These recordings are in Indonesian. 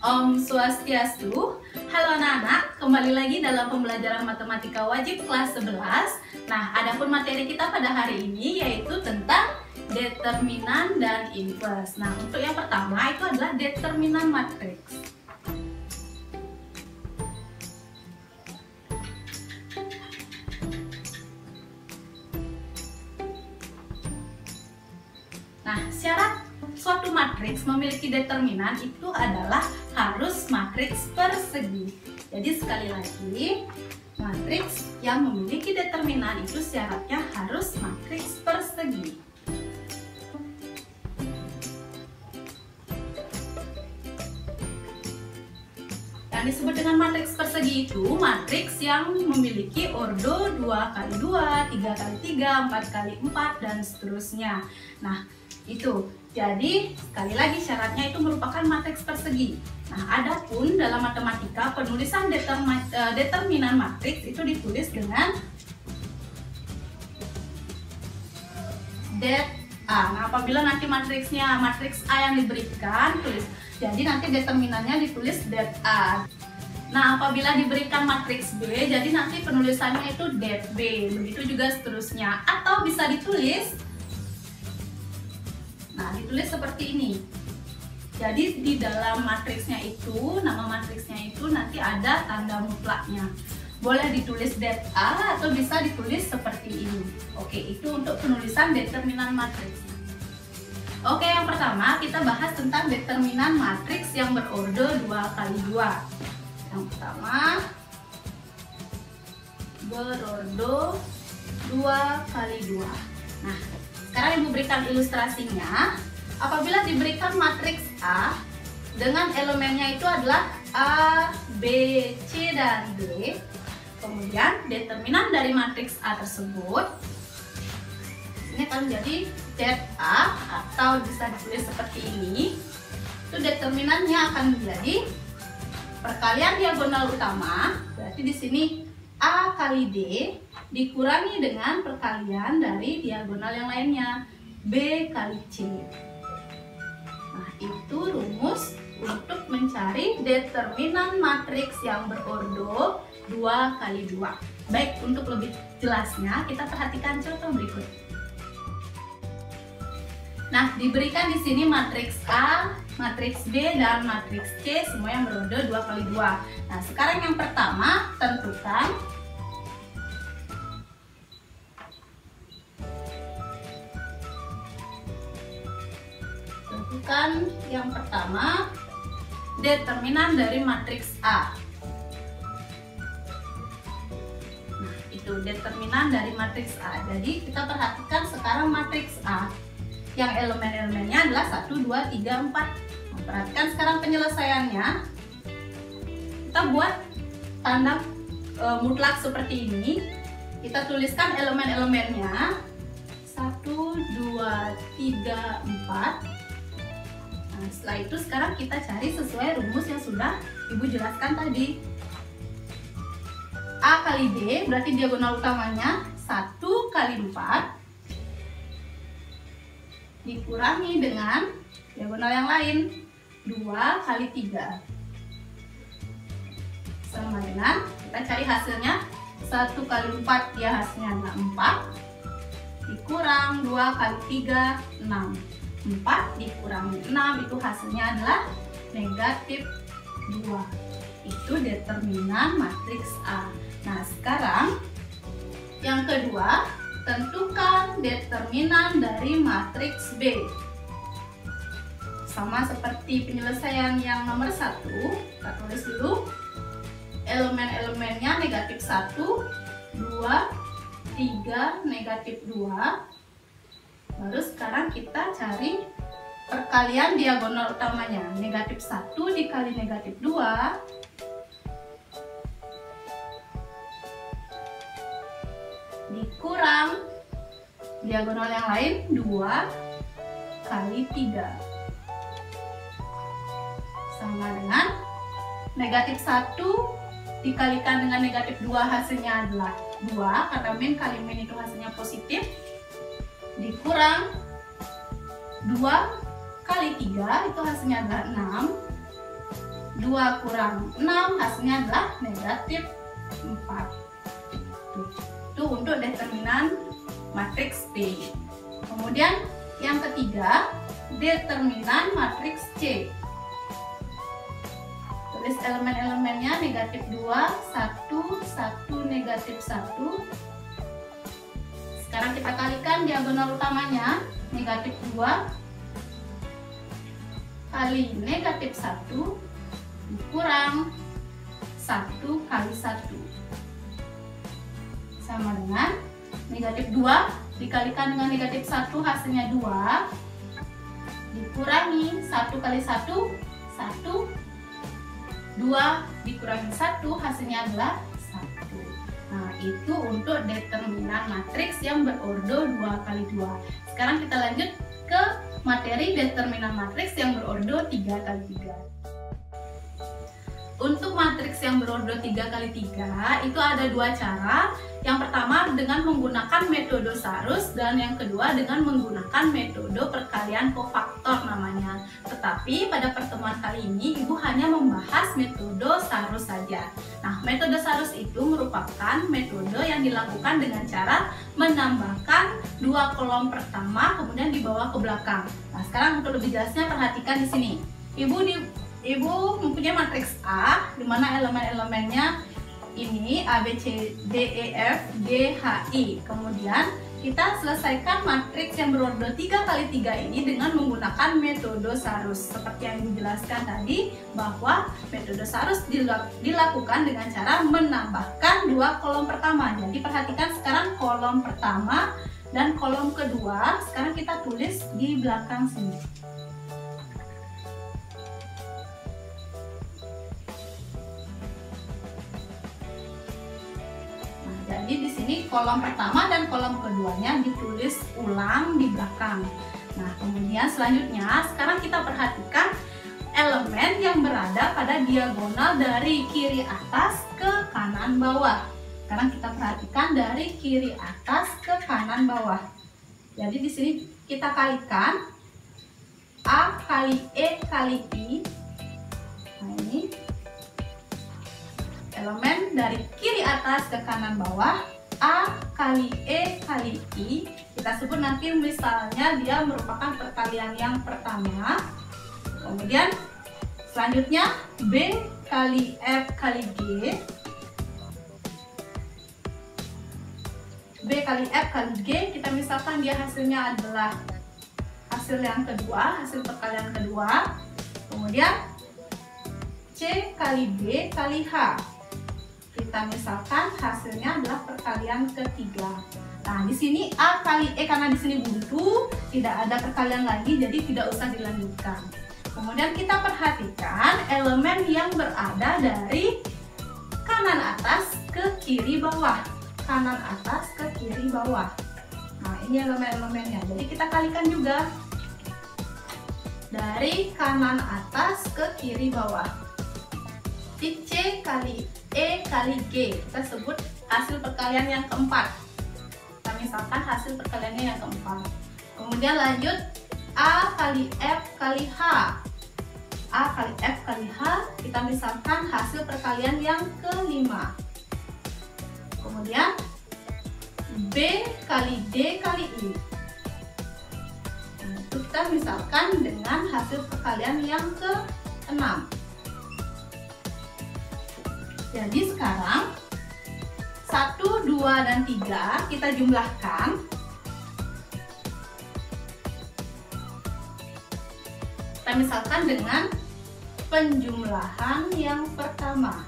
Om Swastiastu. Halo anak-anak, kembali lagi dalam pembelajaran matematika wajib kelas 11. Nah, adapun materi kita pada hari ini yaitu tentang determinan dan inverse. Nah, untuk yang pertama itu adalah determinan matriks. Nah, syarat suatu matriks memiliki determinan itu adalah harus matriks persegi. Jadi sekali lagi, matriks yang memiliki determinan itu syaratnya harus matriks persegi. Yang disebut dengan matriks persegi itu matriks yang memiliki ordo 2x2, 3x3, 4x4 dan seterusnya. Nah, itu. Jadi, sekali lagi syaratnya itu merupakan matriks persegi. Nah, adapun dalam matematika penulisan determinan matriks itu ditulis dengan det A. Nah, apabila nanti matriks A yang diberikan, tulis. Jadi nanti determinannya ditulis det A. Nah, apabila diberikan matriks B, jadi nanti penulisannya itu det B. Begitu juga seterusnya. Atau bisa ditulis, nah, ditulis seperti ini. Jadi di dalam matriksnya itu, nama matriksnya itu nanti ada tanda mutlaknya. Boleh ditulis det A atau bisa ditulis seperti ini. Oke, itu untuk penulisan determinan matriks. Oke, yang pertama kita bahas tentang determinan matriks yang berordo 2x2. Yang pertama, berordo 2x2. Nah, sekarang Ibu berikan ilustrasinya. Apabila diberikan matriks A dengan elemennya itu adalah A, B, C, dan D. Kemudian determinan dari matriks A tersebut ini akan menjadi det A atau bisa ditulis seperti ini. Itu determinannya akan menjadi perkalian diagonal utama. Berarti di sini A kali D dikurangi dengan perkalian dari diagonal yang lainnya, B kali C. Nah, itu rumus untuk mencari determinan matriks yang berordo 2x2. Baik, untuk lebih jelasnya kita perhatikan contoh berikut. Nah, diberikan di sini matriks A, matriks B, dan matriks C semua yang berordo 2x2. Nah, sekarang yang pertama tentukan yang pertama determinan dari matriks A. Nah, itu determinan dari matriks A. Jadi kita perhatikan sekarang matriks A yang elemen-elemennya adalah 1, 2, 3, 4. Nah, perhatikan sekarang penyelesaiannya. Kita buat tanda mutlak seperti ini. Kita tuliskan elemen-elemennya 1, 2, 3, 4. Nah, setelah itu sekarang kita cari sesuai rumus yang sudah Ibu jelaskan tadi. A kali D berarti diagonal utamanya 1 kali 4 dikurangi dengan diagonal yang lain 2 kali 3 sama dengan, kita cari hasilnya 1 kali 4 ya hasilnya adalah 4 dikurang 2 kali 3 6. 4 dikurangi 6 itu hasilnya adalah negatif 2. Itu determinan matriks A. Nah, sekarang yang kedua, tentukan determinan dari matriks B. Sama seperti penyelesaian yang nomor 1, kita tulis dulu elemen-elemennya negatif 1, 2, 3, negatif 2. Lalu sekarang kita cari perkalian diagonal utamanya. Negatif 1 dikali negatif 2 dikurang diagonal yang lain 2 kali 3 sama dengan negatif 1 dikalikan dengan negatif 2 hasilnya adalah 2 karena min kali min itu hasilnya positif dikurang 2 kali 3 itu hasilnya adalah 6 2 kurang 6 hasilnya adalah negatif 4. Itu untuk determinan matriks B. Kemudian yang ketiga, determinan matriks C. Tulis elemen-elemennya negatif 2, 1, 1, negatif 1. Sekarang kita kalikan diagonal utamanya, negatif 2 kali negatif 1 kurang 1 kali 1. Sama dengan negatif 2 dikalikan dengan negatif 1 hasilnya 2. Dikurangi 1 kali 1, 1. 2 dikurangi 1 hasilnya adalah 1. Nah, itu untuk determinan matriks yang berordo 2 kali 2. Sekarang kita lanjut ke materi determinan matriks yang berordo 3 kali 3. Untuk matriks yang berordo 3 kali 3 itu ada 2 cara. Yang pertama dengan menggunakan metode Sarus dan yang kedua dengan menggunakan metode perkalian kofaktor namanya. Tetapi pada pertemuan kali ini Ibu hanya membahas metode Sarus saja. Nah, metode Sarus itu merupakan metode yang dilakukan dengan cara menambahkan 2 kolom pertama kemudian dibawa ke belakang. Nah, sekarang untuk lebih jelasnya perhatikan di sini. Ibu mempunyai matriks A di mana elemen-elemennya ini A, B, C, D, E, F, G, H, I. Kemudian kita selesaikan matriks yang berordo 3 kali 3 ini dengan menggunakan metode Sarus. Seperti yang dijelaskan tadi bahwa metode Sarus dilakukan dengan cara menambahkan 2 kolom pertama. Jadi perhatikan sekarang kolom pertama dan kolom kedua sekarang kita tulis di belakang sini. Jadi di sini kolom pertama dan kolom keduanya ditulis ulang di belakang. Nah, kemudian selanjutnya sekarang kita perhatikan elemen yang berada pada diagonal dari kiri atas ke kanan bawah. Sekarang kita perhatikan dari kiri atas ke kanan bawah. Jadi di sini kita kalikan A kali E kali I. Nah, ini elemen dari kiri atas ke kanan bawah, A kali E kali I. Kita sebut nanti misalnya dia merupakan perkalian yang pertama. Kemudian selanjutnya B kali F kali G. B kali F kali G, kita misalkan dia hasilnya adalah hasil yang kedua, hasil perkalian kedua. Kemudian C kali B kali H. Kita misalkan hasilnya adalah perkalian ketiga. Nah, di sini A kali E karena di sini buntu, tidak ada perkalian lagi, jadi tidak usah dilanjutkan. Kemudian kita perhatikan elemen yang berada dari kanan atas ke kiri bawah. Kanan atas ke kiri bawah. Nah, ini elemen-elemennya. Jadi kita kalikan juga dari kanan atas ke kiri bawah. C kali E kali G, kita sebut hasil perkalian yang keempat. Kita misalkan hasil perkaliannya yang keempat. Kemudian lanjut A kali F kali H. A kali F kali H, kita misalkan hasil perkalian yang kelima. Kemudian B kali D kali I. Nah, itu kita misalkan dengan hasil perkalian yang ke-6. Jadi sekarang 1, 2, dan 3 kita jumlahkan. Kita misalkan dengan penjumlahan yang pertama.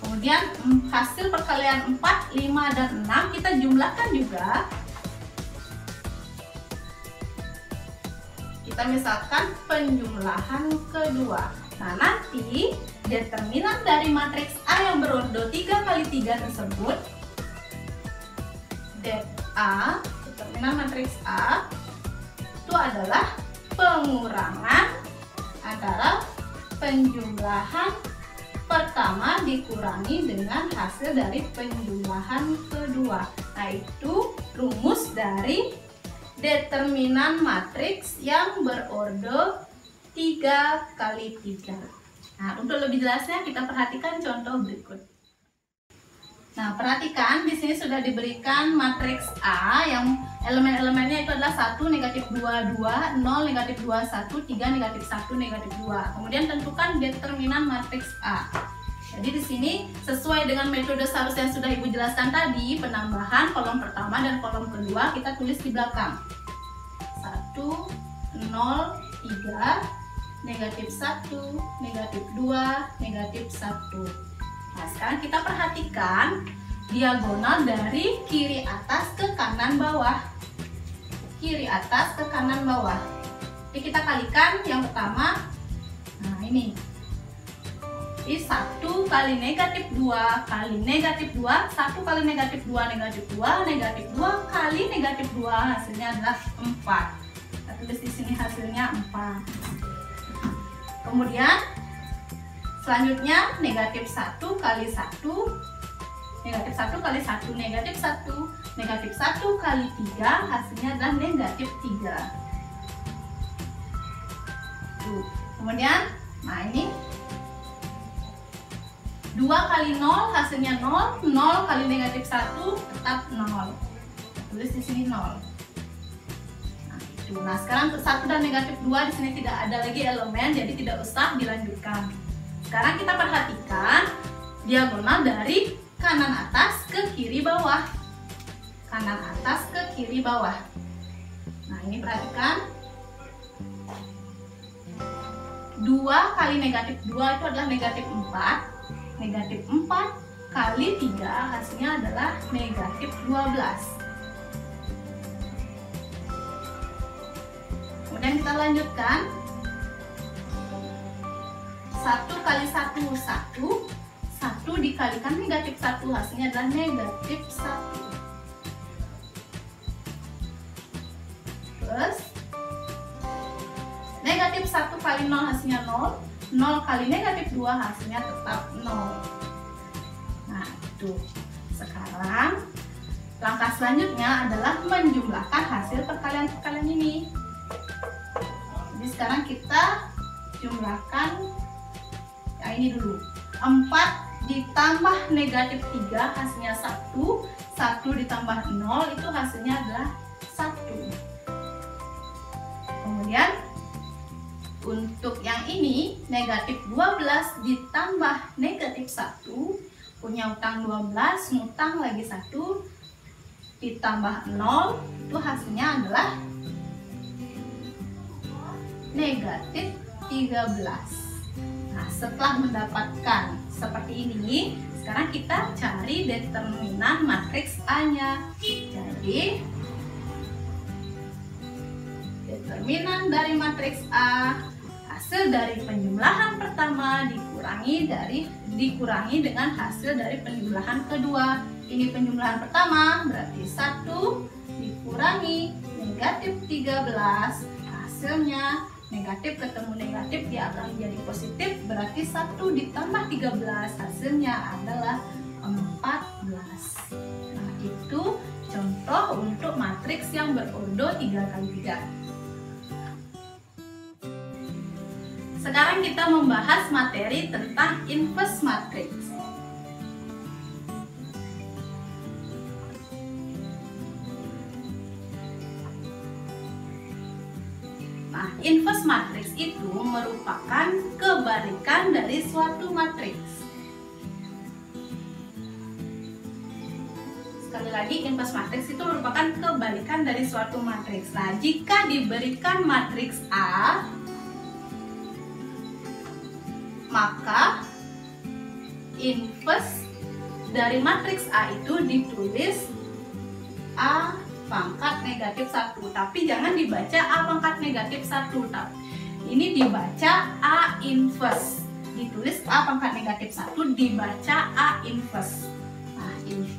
Kemudian hasil perkalian 4, 5, dan 6 kita jumlahkan juga. Kita misalkan penjumlahan kedua. Nah, nanti determinan dari matriks A yang berordo 3 kali 3 tersebut, det A, determinan matriks A itu adalah pengurangan antara penjumlahan pertama dikurangi dengan hasil dari penjumlahan kedua. Nah, itu rumus dari determinan matriks yang berordo 3 kali 3. Nah, untuk lebih jelasnya kita perhatikan contoh berikut. Nah, perhatikan di sini sudah diberikan matriks A yang elemen-elemennya itu adalah 1, -2, 2, 0, -2, 1, 3, -1, -2. Kemudian tentukan determinan matriks A. Jadi di sini sesuai dengan metode seharusnya yang sudah Ibu jelaskan tadi, penambahan kolom pertama dan kolom kedua kita tulis di belakang. 1, 0, 3, -1, -2, -1. Nah, sekarang kita perhatikan diagonal dari kiri atas ke kanan bawah. Kiri atas ke kanan bawah. Jadi kita kalikan yang pertama. Nah, ini. Ini 1 kali -2 kali -2, 1 kali -2, -2 kali -2, hasilnya adalah 4. Kita tulis di sini hasilnya 4. Kemudian selanjutnya -1 kali 1, -1 kali 1, -1 kali 3, hasilnya adalah -3. Tuh. Kemudian, nah ini 2 kali 0 hasilnya 0, 0 kali -1 tetap 0. Tulis di sini 0. Nah, sekarang untuk 1 dan -2 di sini tidak ada lagi elemen, jadi tidak usah dilanjutkan. Sekarang kita perhatikan diagonal dari kanan atas ke kiri bawah. Kanan atas ke kiri bawah. Nah, ini perhatikan. 2 kali -2 itu adalah -4. -4 kali 3 hasilnya adalah -12. Kemudian kita lanjutkan. 1 kali 1, 1. 1 dikalikan -1 hasilnya adalah -1. Terus -1 kali 0 hasilnya 0. 0 kali -2 hasilnya tetap 0. Nah, itu. Sekarang langkah selanjutnya adalah menjumlahkan hasil perkalian-perkalian ini. Jadi sekarang kita jumlahkan yang ini dulu. 4 ditambah -3 hasilnya 1. 1 ditambah 0 itu hasilnya adalah 1. Kemudian untuk yang ini -12 ditambah -1, punya utang 12, ngutang lagi 1, ditambah 0, itu hasilnya adalah -13. Nah, setelah mendapatkan seperti ini, sekarang kita cari determinan matriks A-nya. Jadi determinan dari matriks A, hasil dari penjumlahan pertama dikurangi dengan hasil dari penjumlahan kedua. Ini penjumlahan pertama berarti 1 dikurangi -13, hasilnya negatif ketemu negatif dia akan menjadi positif, berarti 1 ditambah 13 hasilnya adalah 14. Nah, itu contoh untuk matriks yang berordo 3x3. Sekarang kita membahas materi tentang inverse matrix. Nah, inverse matrix itu merupakan kebalikan dari suatu matriks. Sekali lagi, inverse matrix itu merupakan kebalikan dari suatu matriks. Nah, jika diberikan matriks A, maka inverse dari matriks A itu ditulis A pangkat -1, tapi jangan dibaca A pangkat -1, ini dibaca A inverse, ditulis A pangkat -1, dibaca A inverse. Nah, ini.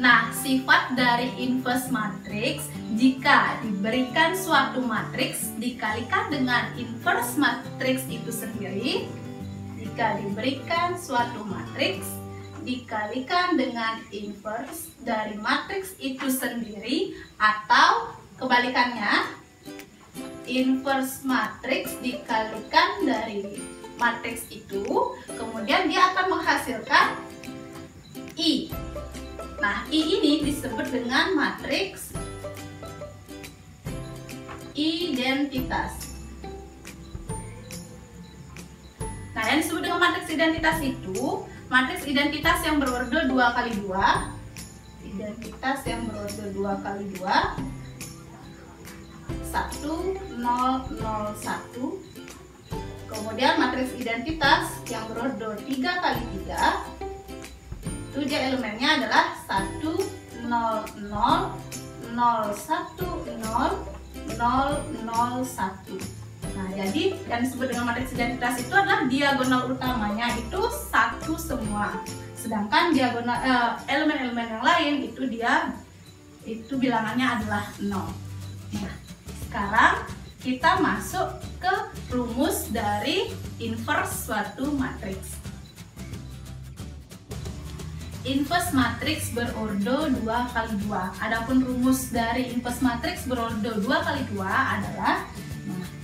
Nah, sifat dari inverse matrix, jika diberikan suatu matriks dikalikan dengan inverse matrix itu sendiri, jika diberikan suatu matriks dikalikan dengan inverse dari matriks itu sendiri, atau kebalikannya, inverse matriks dikalikan dari matriks itu, kemudian dia akan menghasilkan I. Nah, I ini disebut dengan matriks identitas. Nah, yang disebut dengan matriks identitas itu, matriks identitas yang berordo 2 kali 2, identitas yang berordo 2 kali 2, 1, 0, 0, 1. Kemudian matriks identitas yang berordo 3 kali 3, itu dia elemennya adalah 1, 0, 0, 0, 1, 0, 0, 0, 1. Nah, jadi yang disebut dengan matriks identitas itu adalah diagonal utamanya itu 1 semua. Sedangkan diagonal elemen-elemen yang lain itu bilangannya adalah 0. Nah, sekarang kita masuk ke rumus dari inverse suatu matriks. Inverse matriks berordo 2 kali 2. Adapun rumus dari inverse matriks berordo 2 kali 2 adalah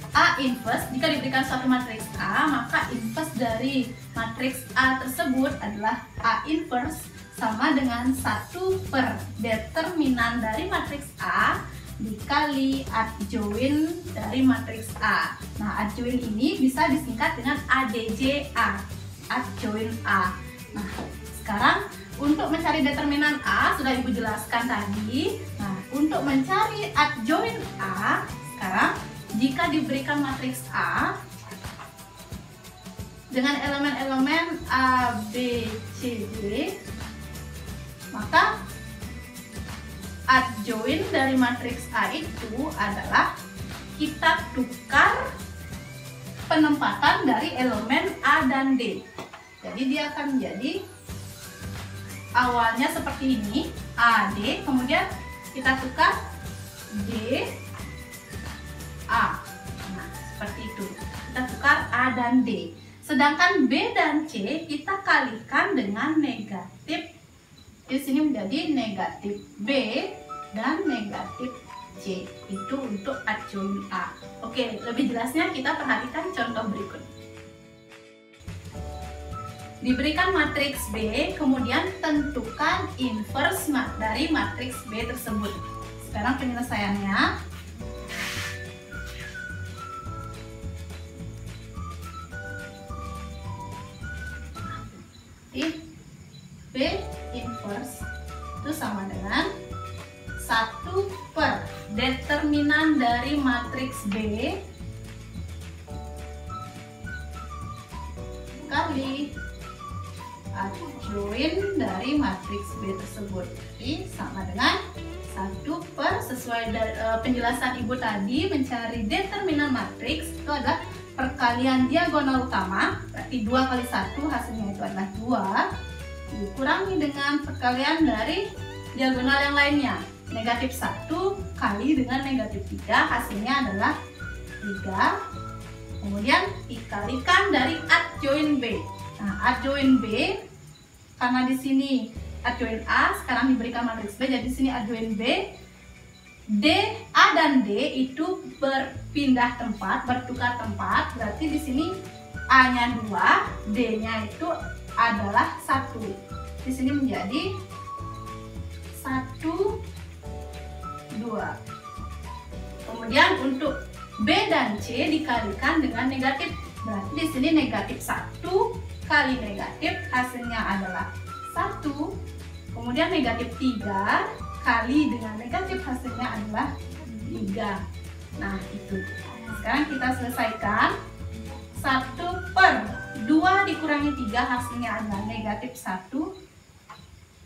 A inverse. Jika diberikan suatu matriks A, maka inverse dari matriks A tersebut adalah A inverse sama dengan 1 per determinan dari matriks A dikali adjoin dari matriks A. Nah, adjoin ini bisa disingkat dengan ADJ-A, adjoin A. Nah, sekarang untuk mencari determinan A sudah Ibu jelaskan tadi. Nah, untuk mencari adjoin A, sekarang jika diberikan matriks A dengan elemen-elemen A, B, C, D, maka adjoin dari matriks A itu adalah kita tukar penempatan dari elemen A dan D. Jadi dia akan menjadi awalnya seperti ini, A, D, kemudian kita tukar D, A. Nah, seperti itu. Kita tukar A dan D. Sedangkan B dan C kita kalikan dengan negatif. Di sini menjadi negatif B dan negatif C. Itu untuk adjoin A. Oke, lebih jelasnya kita perhatikan contoh berikut. Diberikan matriks B, kemudian tentukan inverse dari matriks B tersebut. Sekarang penyelesaiannya. B inverse itu sama dengan 1 per determinan dari matriks B kali adjoin dari matriks B tersebut. Jadi sama dengan 1 per, sesuai penjelasan Ibu tadi, mencari determinan matriks itu adalah perkalian diagonal utama, berarti 2 kali 1 hasilnya itu adalah 2, dikurangi dengan perkalian dari diagonal yang lainnya, negatif 1 kali dengan negatif 3, hasilnya adalah 3, kemudian dikalikan dari adjoin B. Nah, adjoin B, karena di sini adjoin A, sekarang diberikan matriks B, jadi di sini adjoin B, D, A dan D itu berpindah tempat, bertukar tempat, berarti di sini A-nya 2, D-nya itu adalah 1. Di sini menjadi 1, 2. Kemudian untuk B dan C dikalikan dengan negatif, berarti di sini negatif 1 kali negatif, hasilnya adalah 1. Kemudian negatif 3 kali dengan negatif, hasilnya adalah 3. Nah, itu. Sekarang kita selesaikan. 1 per 2 dikurangi 3, hasilnya adalah negatif 1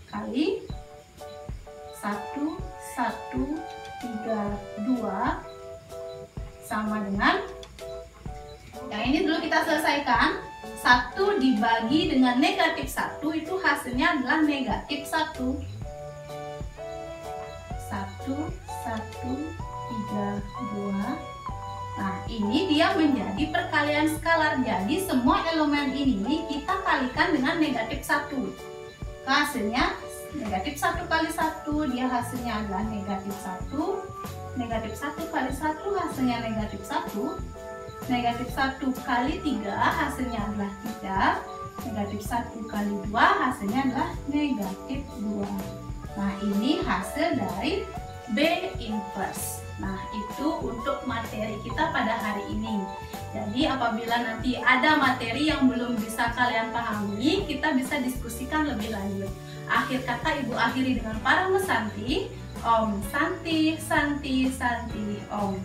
kali 1, 1, 3, 2 sama dengan, yang ini dulu kita selesaikan. 1 dibagi dengan negatif 1 itu hasilnya adalah negatif 1. 1, 1, 3, 2. Nah, ini dia menjadi perkalian skalar. Jadi semua elemen ini kita kalikan dengan negatif 1. Hasilnya negatif 1 kali 1, dia hasilnya adalah negatif 1. negatif 1 kali 1 hasilnya negatif 1. Negatif 1 kali 3 hasilnya adalah 3. Negatif 1 kali 2 hasilnya adalah negatif 2. Nah, ini hasil dari B inverse. Nah, itu untuk materi kita pada hari ini. Jadi apabila nanti ada materi yang belum bisa kalian pahami, kita bisa diskusikan lebih lanjut. Akhir kata Ibu akhiri dengan para mesanti. Om Santi, Santi, Santi, Om.